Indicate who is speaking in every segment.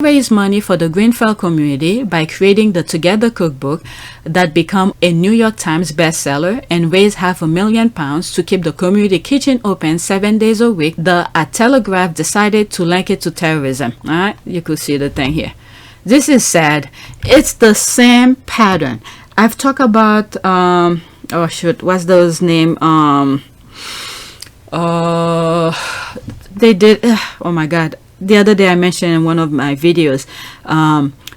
Speaker 1: Raise money for the Greenfield community by creating the Together cookbook that become a New York Times bestseller and raise £500,000 to keep the community kitchen open 7 days a week. The Telegraph decided to link it to terrorism. All right, you could see the thing here. This is sad. It's the same pattern. I've talked about oh shoot, what's those name? They did. Oh my God. The other day I mentioned in one of my videos,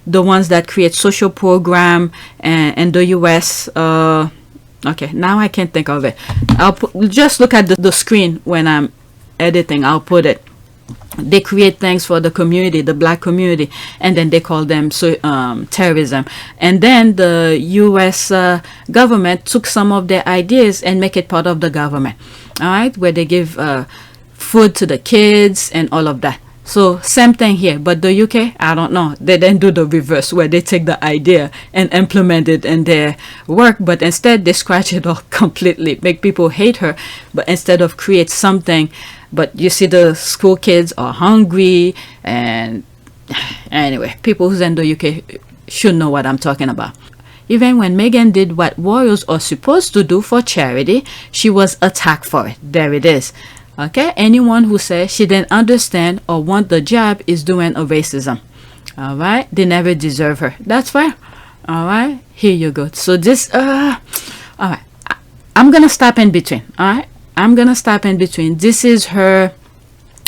Speaker 1: the ones that create social program and the US. Okay, now I can't think of it. Just look at the screen when I'm editing. I'll put it. They create things for the community, the black community, and then they call them terrorism. And then the US government took some of their ideas and make it part of the government. All right, where they give food to the kids and all of that. So same thing here, but the UK, I don't know. They then do the reverse where they take the idea and implement it in their work, but instead they scratch it all completely, make people hate her, but instead of create something. But you see the school kids are hungry, and anyway, people who's in the UK should know what I'm talking about. Even when Meghan did what royals are supposed to do for charity, she was attacked for it. There it is. Okay, anyone who says she didn't understand or want the job is doing a racism. All right, they never deserve her. That's fair. All right, here you go. So this, all right, I'm gonna stop in between. All right, I'm gonna stop in between. This is her,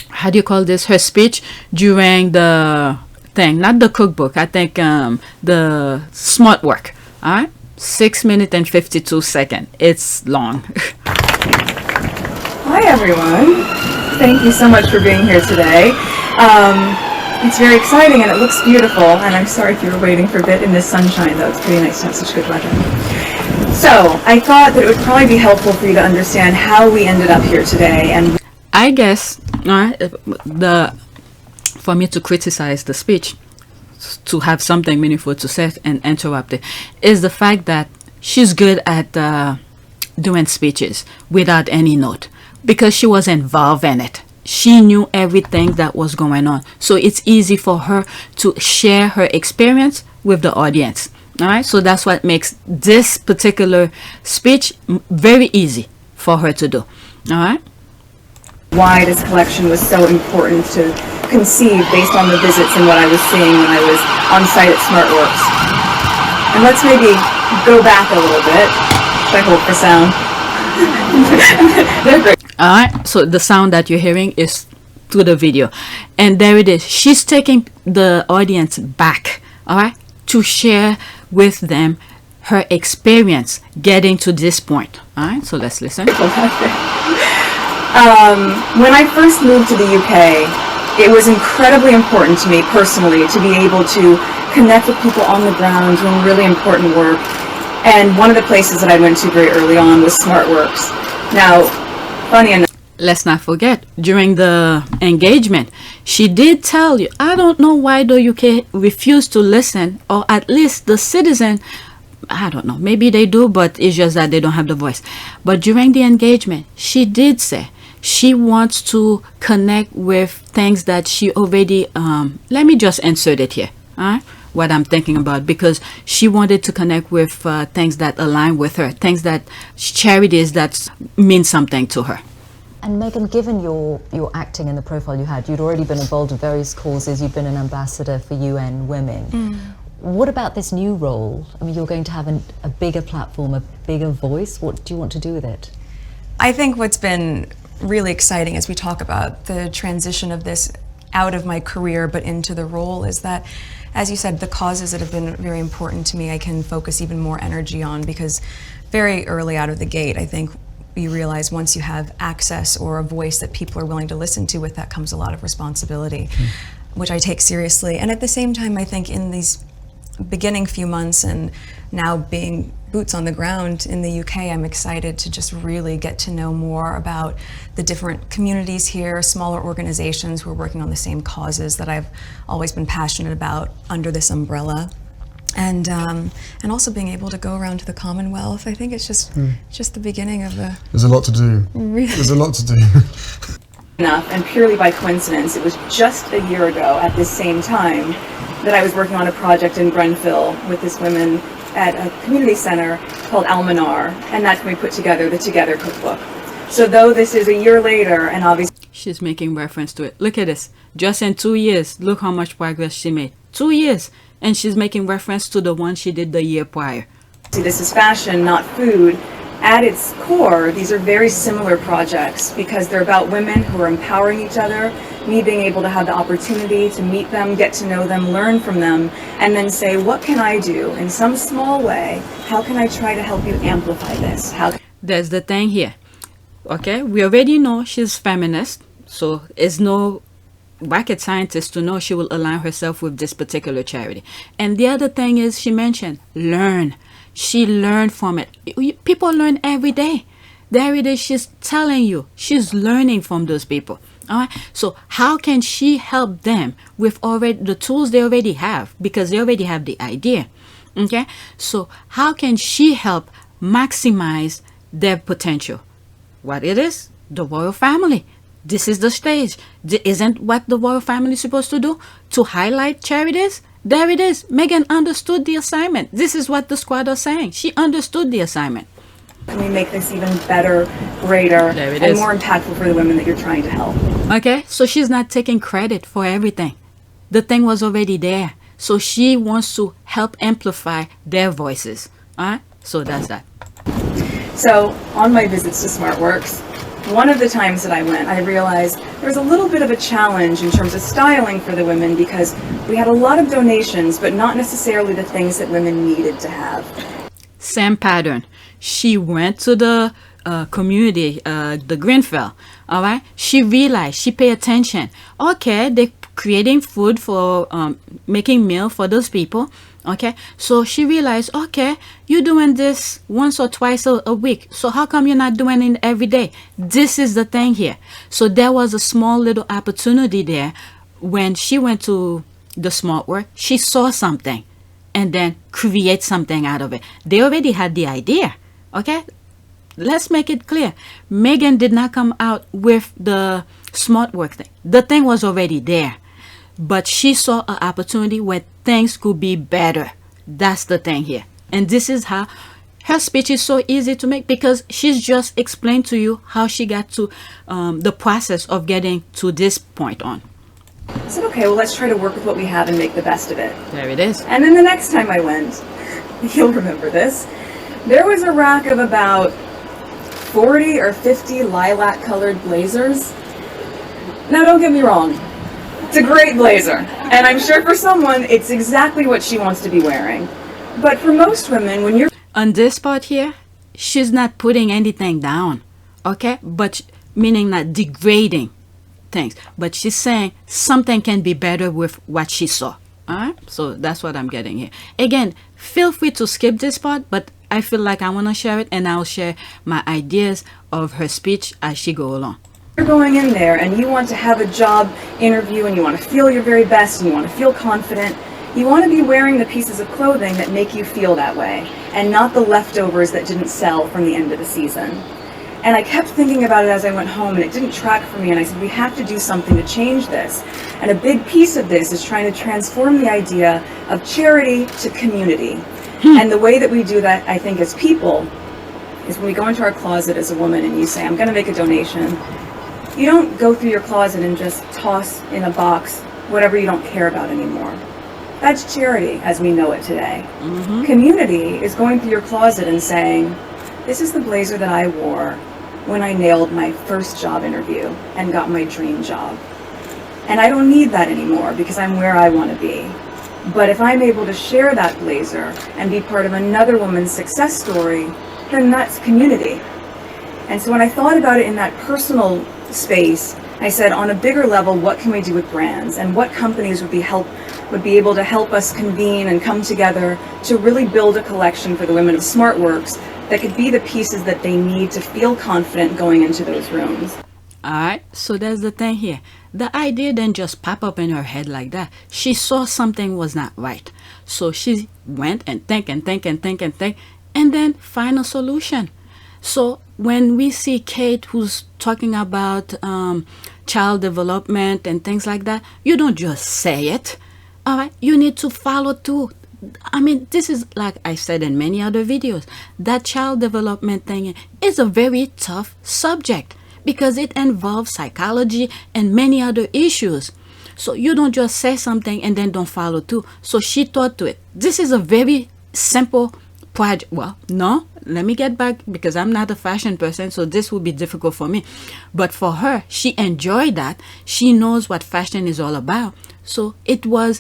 Speaker 1: how do you call this? Her speech during the thing, not the cookbook. I think the smart work. All right, 6 minutes and 52 seconds. It's long.
Speaker 2: Hi everyone, thank you so much for being here today. It's very exciting and it looks beautiful, and I'm sorry if you were waiting for a bit in this sunshine though. It's pretty nice to have such good weather. So I thought that it would probably be helpful for you to understand how we ended up here today. And
Speaker 1: I guess for me to criticize the speech, to have something meaningful to say and interrupt it, is the fact that she's good at doing speeches without any note. Because she was involved in it. She knew everything that was going on. So it's easy for her to share her experience with the audience. All right. So that's what makes this particular speech very easy for her to do. All right.
Speaker 2: Why this collection was so important to conceive based on the visits and what I was seeing when I was on site at SmartWorks. And let's maybe go back a little bit. I hope for sound. They're great.
Speaker 1: All right, so the sound that you're hearing is through the video, and there it is. She's taking the audience back, all right, to share with them her experience getting to this point. All right, so let's listen.
Speaker 2: When I first moved to the UK, it was incredibly important to me personally to be able to connect with people on the ground doing really important work. And one of the places that I went to very early on was SmartWorks. Now, funny enough,
Speaker 1: let's not forget, during the engagement, she did tell you, I don't know why the UK refused to listen, or at least the citizen, I don't know, maybe they do, but it's just that they don't have the voice. But during the engagement, she did say she wants to connect with things that she already, let me just insert it here, all right? What I'm thinking about, because she wanted to connect with things that align with her, things that charities that mean something to her.
Speaker 3: And Meghan, given your acting and the profile you had, you'd already been involved in various causes, you've been an ambassador for UN Women. What about this new role? I mean, you're going to have a bigger platform, a bigger voice. What do you want to do with it?
Speaker 4: I think what's been really exciting as we talk about the transition of this out of my career but into the role is that, as you said, the causes that have been very important to me I can focus even more energy on, because very early out of the gate I think you realize once you have access or a voice that people are willing to listen to, with that comes a lot of responsibility, which I take seriously. And at the same time, I think in these beginning few months and now being boots on the ground in the UK, I'm excited to just really get to know more about the different communities here, smaller organizations who are working on the same causes that I've always been passionate about under this umbrella. And also being able to go around to the Commonwealth. I think it's just the beginning of a...
Speaker 5: There's a lot to do. Really? There's a lot to do.
Speaker 2: enough, and purely by coincidence, it was just a year ago at this same time that I was working on a project in Grenfell with this woman at a community center called Almanar, and that's when we put together the Together cookbook. So though this is a year later, and obviously
Speaker 1: She's making reference to it. Look at this. Just in 2 years, look how much progress she made. 2 years. And she's making reference to the one she did the year prior.
Speaker 2: this is fashion, not food. At its core, these are very similar projects because they're about women who are empowering each other, me being able to have the opportunity to meet them, get to know them, learn from them, and then say, what can I do in some small way? How can I try to help you amplify this?
Speaker 1: There's the thing here. Okay, we already know she's feminist, so it's no rocket scientist to know she will align herself with this particular charity. And the other thing is she mentioned learn. She learned from it. People learn every day. Every day she's telling you she's learning from those people. All right. So how can she help them with already the tools they already have, because they already have the idea? Okay. So how can she help maximize their potential? What it is? The royal family. This is the stage. Isn't what the royal family is supposed to do? To highlight charities? There it is. Meghan understood the assignment. This is what the squad are saying. She understood the assignment.
Speaker 2: Can we make this even better, greater, and more impactful for the women that you're trying to help?
Speaker 1: Okay, so she's not taking credit for everything. The thing was already there. So she wants to help amplify their voices. All right, so that's that.
Speaker 2: So on my visits to SmartWorks, one of the times that I went, I realized there was a little bit of a challenge in terms of styling for the women because we had a lot of donations, but not necessarily the things that women needed to have.
Speaker 1: Same pattern. She went to the community, the Grenfell. All right. She realized, she paid attention. Okay, they're creating food for making meal for those people. Okay, so she realized, okay, you're doing this once or twice a week. So how come you're not doing it every day? This is the thing here. So there was a small little opportunity there. When she went to the SmartWork, she saw something and then create something out of it. They already had the idea. Okay, let's make it clear. Meghan did not come out with the SmartWork thing. The thing was already there. But she saw an opportunity where things could be better. That's the thing here. And this is how her speech is so easy to make, because she's just explained to you how she got to the process of getting to this point on.
Speaker 2: I said, okay, well, let's try to work with what we have and make the best of it.
Speaker 1: There it is.
Speaker 2: And then the next time I went, you'll remember this, there was a rack of about 40 or 50 lilac-colored blazers. Now, don't get me wrong. It's a great blazer, and I'm sure for someone it's exactly what she wants to be wearing. But for most women, when you're
Speaker 1: on this part here, she's not putting anything down, okay? But meaning not degrading things, but she's saying something can be better with what she saw. All right, so that's what I'm getting here. Again, feel free to skip this part, but I feel like I want to share it, and I'll share my ideas of her speech as she go along.
Speaker 2: You're going in there and you want to have a job interview and you want to feel your very best and you want to feel confident, you want to be wearing the pieces of clothing that make you feel that way and not the leftovers that didn't sell from the end of the season. And I kept thinking about it as I went home, and it didn't track for me, and I said, we have to do something to change this. And a big piece of this is trying to transform the idea of charity to community. And the way that we do that, I think, as people, is when we go into our closet as a woman and you say, I'm going to make a donation. You don't go through your closet and just toss in a box whatever you don't care about anymore. That's charity as we know it today. Community is going through your closet and saying, this is the blazer that I wore when I nailed my first job interview and got my dream job. And I don't need that anymore because I'm where I want to be. But if I'm able to share that blazer and be part of another woman's success story, then that's community. And so when I thought about it in that personal space, I said, on a bigger level, what can we do with brands, and what companies would be able to help us convene and come together to really build a collection for the women of SmartWorks that could be the pieces that they need to feel confident going into those rooms.
Speaker 1: All right, so there's the thing here. The idea didn't just pop up in her head like that. She saw something was not right. So she went and think, and then find a solution. So when we see Kate who's talking about child development and things like that, you don't just say it. All right, you need to follow through. I mean, this is like I said in many other videos, that child development thing is a very tough subject because it involves psychology and many other issues. So you don't just say something and then don't follow through. So she thought to it. This is a very simple project. Well, no, let me get back because I'm not a fashion person, so this would be difficult for me. But for her, she enjoyed that. She knows what fashion is all about. So it was,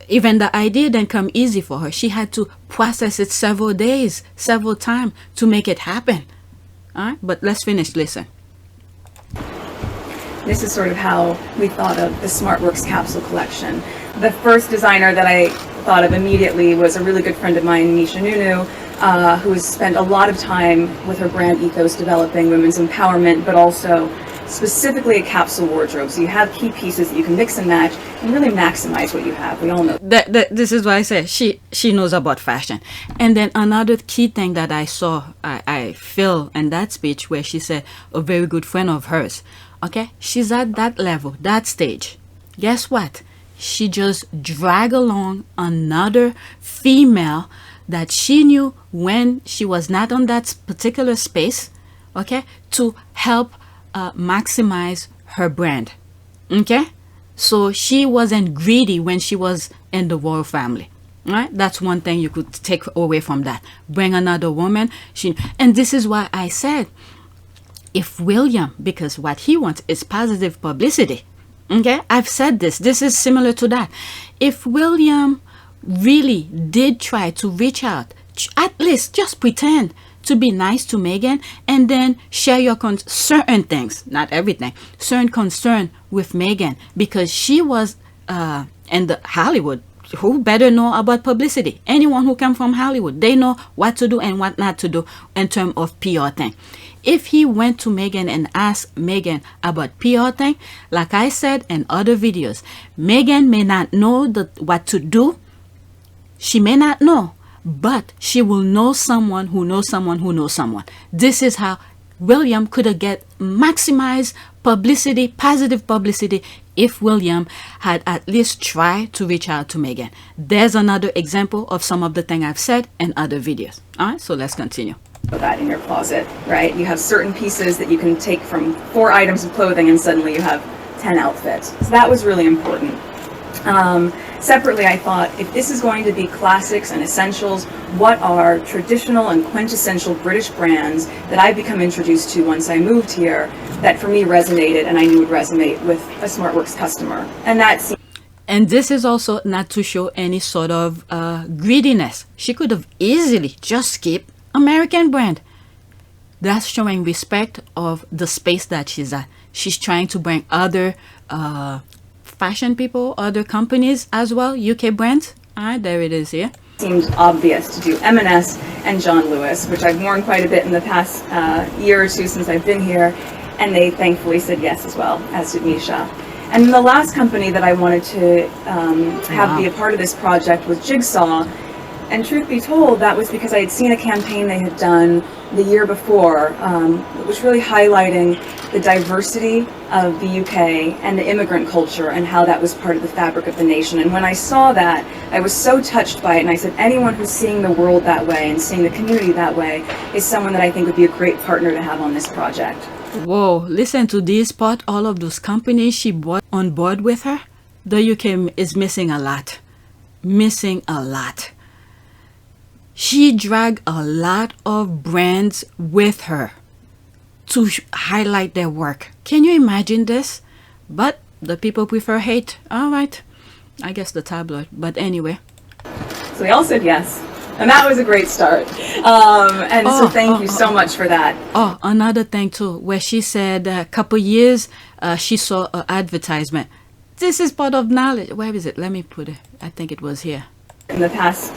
Speaker 1: even the idea didn't come easy for her. She had to process it several days, several times to make it happen. All right, but let's finish. Listen.
Speaker 2: This is sort of how we thought of the SmartWorks capsule collection. The first designer that I thought of immediately was a really good friend of mine, Misha Nunu, who has spent a lot of time with her brand ethos developing women's empowerment, but also specifically a capsule wardrobe. So you have key pieces that you can mix and match and really maximize what you have. We all know
Speaker 1: this is why I say she knows about fashion. And then another key thing that I saw, I feel in that speech where she said a very good friend of hers. Okay, she's at that level, that stage. Guess what? She just dragged along another female that she knew when she was not on that particular space, okay, to help maximize her brand. Okay, so she wasn't greedy when she was in the royal family. Right? That's one thing you could take away from that. Bring another woman. And this is why I said, if William, because what he wants is positive publicity. Okay, I've said this. This is similar to that. If William really did try to reach out, at least just pretend to be nice to Meghan and then share your certain things, not everything, certain concern with Meghan, because she was in the Hollywood. Who better know about publicity? Anyone who comes from Hollywood, they know what to do and what not to do in terms of PR thing. If he went to Meghan and asked Meghan about PR thing, like I said in other videos, Meghan may not know what to do. She may not know, but she will know someone who knows someone who knows someone. This is how William could have get maximized publicity, positive publicity, if William had at least tried to reach out to Meghan. There's another example of some of the things I've said in other videos. All right, so let's continue.
Speaker 2: that in your closet, right? You have certain pieces that you can take from 4 items of clothing and suddenly you have 10 outfits. So that was really important. Separately, I thought, if this is going to be classics and essentials, what are traditional and quintessential British brands that I've become introduced to once I moved here that for me resonated and I knew would resonate with a SmartWorks customer?
Speaker 1: And this is also not to show any sort of greediness. She could have easily just skipped American brand. That's showing respect of the space that she's at. She's trying to bring other fashion people, other companies as well, UK brands. All right, there it is here.
Speaker 2: Seemed obvious to do M&S and John Lewis, which I've worn quite a bit in the past year or two since I've been here, and they thankfully said yes as well, as did Misha. And the last company that I wanted to have be a part of this project was Jigsaw. And truth be told, that was because I had seen a campaign they had done the year before, that was really highlighting the diversity of the UK and the immigrant culture and how that was part of the fabric of the nation. And when I saw that, I was so touched by it, and I said, anyone who's seeing the world that way and seeing the community that way is someone that I think would be a great partner to have on this project.
Speaker 1: Whoa, listen to this part, all of those companies she brought on board with her. The UK is missing a lot. Missing a lot. She dragged a lot of brands with her to highlight their work. Can you imagine this? But the people prefer hate. All right. I guess the tabloid. But anyway.
Speaker 2: So they all said yes. And that was a great start. So thank you so much for that.
Speaker 1: Oh, another thing too, where she said a couple years she saw an advertisement. This is part of knowledge. Where is it? Let me put it. I think it was here.
Speaker 2: In the past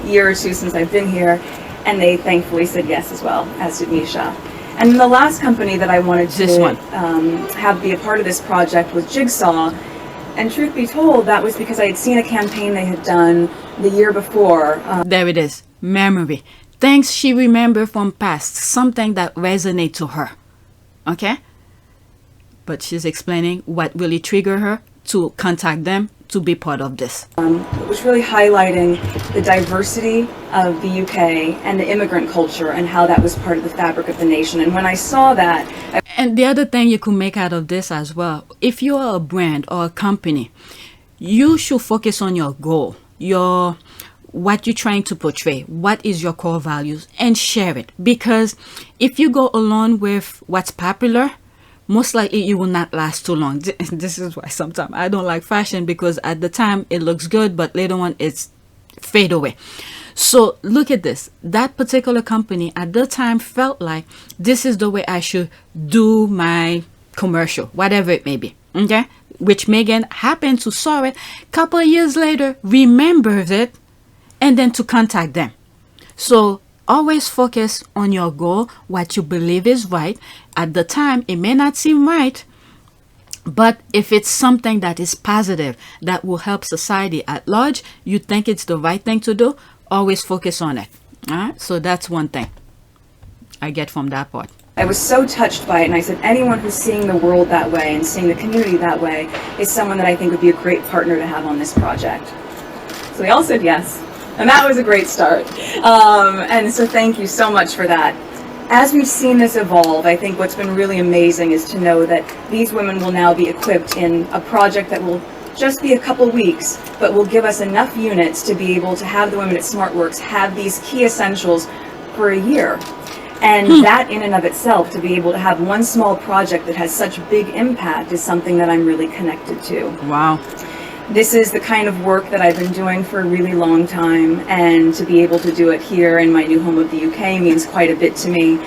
Speaker 2: year or two since I've been here, and they thankfully said yes as well, as did Misha. And the last company that I wanted to have be a part of this project was Jigsaw. And truth be told, that was because I had seen a campaign they had done the year before.
Speaker 1: There it is. Memory. things she remember from past, something that resonate to her. Okay? But she's explaining what really triggered her to contact them to be part of this.
Speaker 2: It was really highlighting the diversity of the UK and the immigrant culture and how that was part of the fabric of the nation. And when I saw that...
Speaker 1: And the other thing you could make out of this as well, if you're a brand or a company, you should focus on your goal, what you're trying to portray, what is your core values, and share it. Because if you go along with what's popular, most likely you will not last too long. This is why sometimes I don't like fashion, because at the time it looks good, but later on it's fade away. So look at this. That particular company at the time felt like this is the way I should do my commercial, whatever it may be. Okay? Which Meghan happened to saw it, couple of years later, remembers it, and then to contact them. So always focus on your goal, what you believe is right. At the time, it may not seem right, but if it's something that is positive, that will help society at large, you think it's the right thing to do, always focus on it. All right? So that's one thing I get from that part.
Speaker 2: I was so touched by it, and I said, anyone who's seeing the world that way and seeing the community that way is someone that I think would be a great partner to have on this project. So they all said yes. And that was a great start. And so thank you so much for that. As we've seen this evolve, I think what's been really amazing is to know that these women will now be equipped in a project that will just be a couple weeks, but will give us enough units to be able to have the women at SmartWorks have these key essentials for a year. And that in and of itself, to be able to have one small project that has such big impact, is something that I'm really connected to.
Speaker 1: Wow.
Speaker 2: This is the kind of work that I've been doing for a really long time, and to be able to do it here in my new home of the UK means quite a bit to me.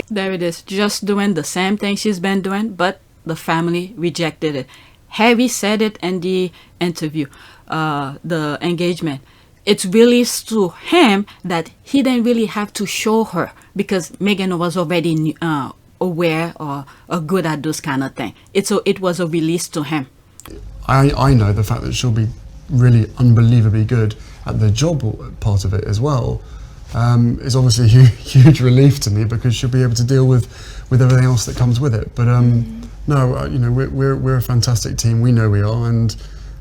Speaker 1: There it is, just doing the same thing she's been doing, but the family rejected it. Harry said it in the interview, the engagement. It's really to him that he didn't really have to show her, because Meghan was already aware or good at those kind of thing. It was a release to him.
Speaker 5: I know the fact that she'll be really unbelievably good at the job part of it as well is obviously a huge relief to me, because she'll be able to deal with everything else that comes with it. But no, you know, we're a fantastic team. We know we are, and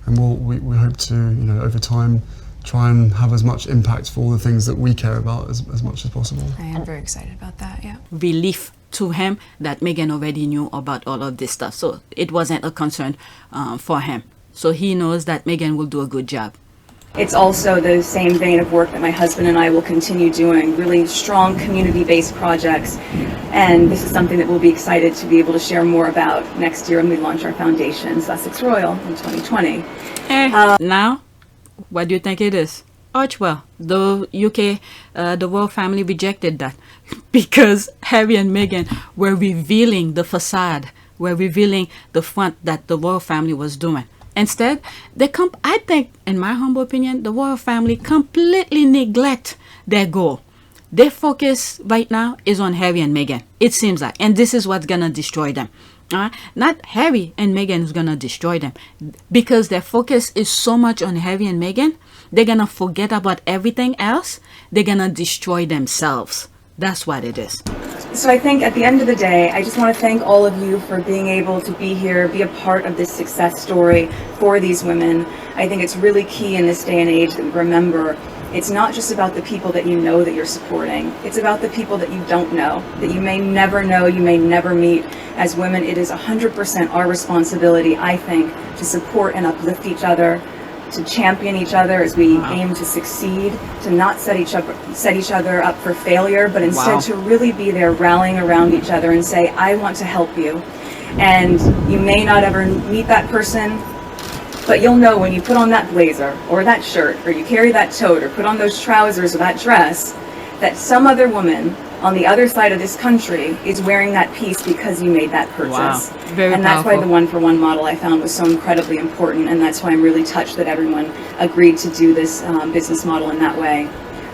Speaker 5: we hope to, you know, over time, try and have as much impact for all the things that we care about as much as possible.
Speaker 4: I am very excited about that, yeah.
Speaker 1: Relief to him that Meghan already knew about all of this stuff. So it wasn't a concern for him. So he knows that Meghan will do a good job.
Speaker 2: It's also the same vein of work that my husband and I will continue doing, really strong community-based projects. And this is something that we'll be excited to be able to share more about next year when we launch our foundation, Sussex Royal, in 2020.
Speaker 1: Now, what do you think it is? Archwell. The UK, the royal family rejected that because Harry and Meghan were revealing the facade, were revealing the front that the royal family was doing. Instead, I think, in my humble opinion, the royal family completely neglect their goal. Their focus right now is on Harry and Meghan. It seems like, and this is what's gonna destroy them. Not Harry and Meghan is gonna destroy them, because their focus is so much on Harry and Meghan. They're gonna forget about everything else. They're gonna destroy themselves. That's what it is.
Speaker 2: So I think at the end of the day, I just want to thank all of you for being able to be here, be a part of this success story for these women. I think it's really key in this day and age that we remember it's not just about the people that you know that you're supporting. It's about the people that you don't know, that you may never know, you may never meet. As women, it is 100% our responsibility, I think, to support and uplift each other, to champion each other as we aim to succeed, to not set each other up for failure, but instead to really be there rallying around each other and say, I want to help you. And you may not ever meet that person, but you'll know when you put on that blazer or that shirt, or you carry that tote or put on those trousers or that dress, that some other woman on the other side of this country is wearing that piece because you made that purchase.
Speaker 1: Very
Speaker 2: and that's
Speaker 1: powerful.
Speaker 2: why the one-for-one model I found was so incredibly important, and that's why I'm really touched that everyone agreed to do this business model in that way.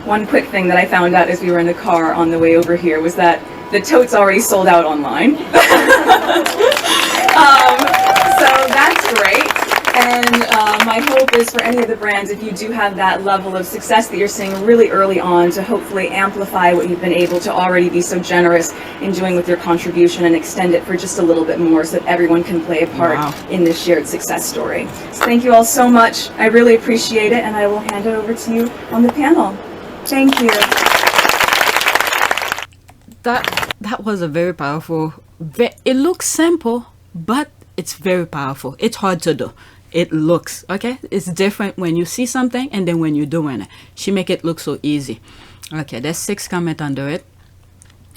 Speaker 2: One quick thing that I found out as we were in the car on the way over here was that the tote's already sold out online. So that's great. And my hope is for any of the brands, if you do have that level of success that you're seeing really early on, to hopefully amplify what you've been able to already be so generous in doing with your contribution and extend it for just a little bit more so that everyone can play a part in this shared success story. So thank you all so much. I really appreciate it, and I will hand it over to you on the panel. Thank you.
Speaker 1: That was a very powerful, it looks simple, but it's very powerful. It's hard to do. It looks, okay? It's different when you see something and then when you're doing it. She make it look so easy. Okay, there's 6 comments under it.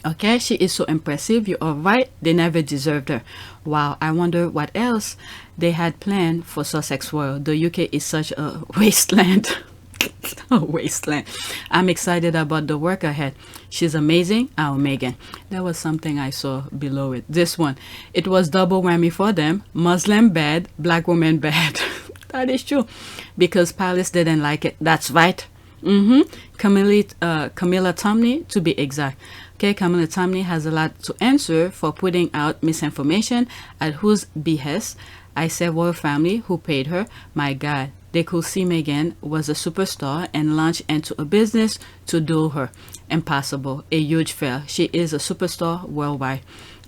Speaker 1: Okay, she is so impressive. You are right. They never deserved her. Wow, I wonder what else they had planned for Sussex World. The UK is such a wasteland. A wasteland. I'm excited about the work ahead. She's amazing. Oh, Meghan. That was something I saw below it. This one. It was double whammy for them. Muslim bad, black woman bad. That is true. Because Palace didn't like it. That's right. Camilla Tomney, to be exact. Okay, Camilla Tomney has a lot to answer for putting out misinformation at whose behest. I said royal family who paid her. My God, they could see Meghan was a superstar and launch into a business to duel her. Impossible. A huge fail. She is a superstar worldwide.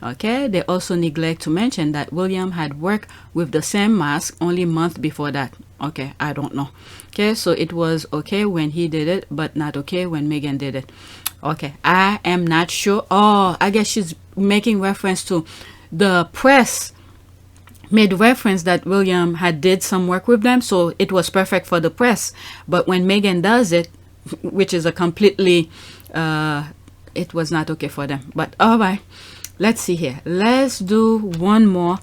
Speaker 1: Okay, they also neglect to mention that William had worked with the same mask only a month before that. Okay, I don't know. Okay, so it was okay when he did it, but not okay when Meghan did it. Okay, I am not sure. Oh, I guess she's making reference to the press made reference that William had did some work with them, so it was perfect for the press. But when Meghan does it, which is a completely, it was not okay for them. But all right, let's see here. Let's do one more.